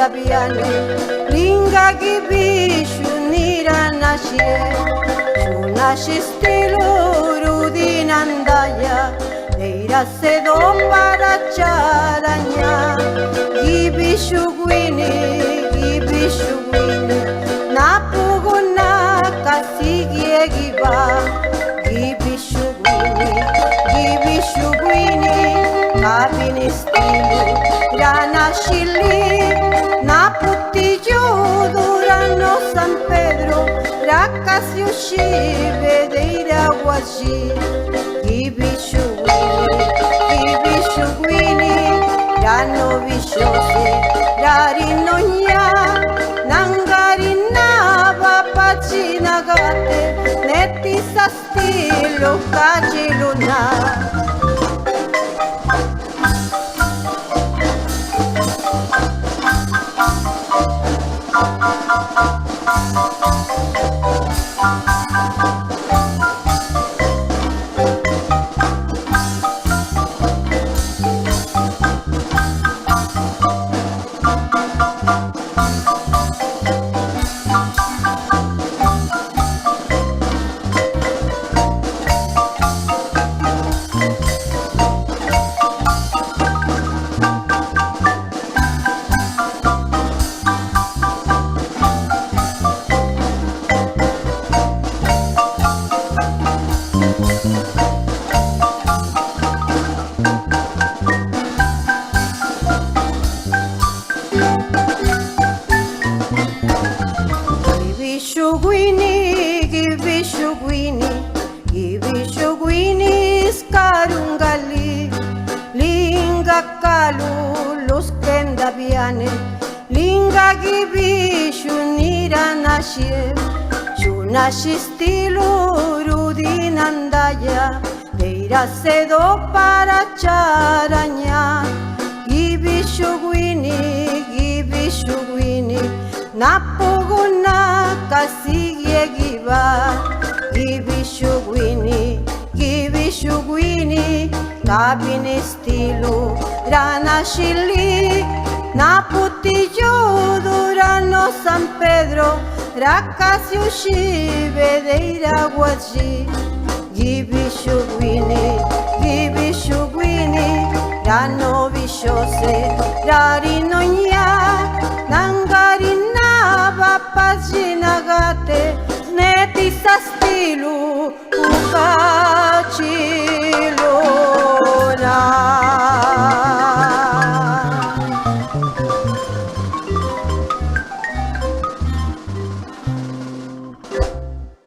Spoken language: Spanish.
biane linga gibishu niranashie shunashi stilu rudinandaya deira sedo para charaña gibishu gwini napuguna kasigie giba gibishu gwini kabini stilu ranashili naputiyo durano San Pedro rakasiushi bedeira guashi gibishu gwini rano vishose rarinonya nangarina bapachinagate netisa stilo kajiluna Gibishu gwini skarungali linga kalu los kenda biane linga gibishu niranashie shunashi stilu rudinandaya deira sedo para charaña gibishu gwini napuguna kasigie giba gibishu gwini kabini stilu ranashili naputiyo durano San Pedro rakasiushi bedeira guashi gibishu gwini rano vishose rarinonya nangarina bapachinagate netisa stilu ukachi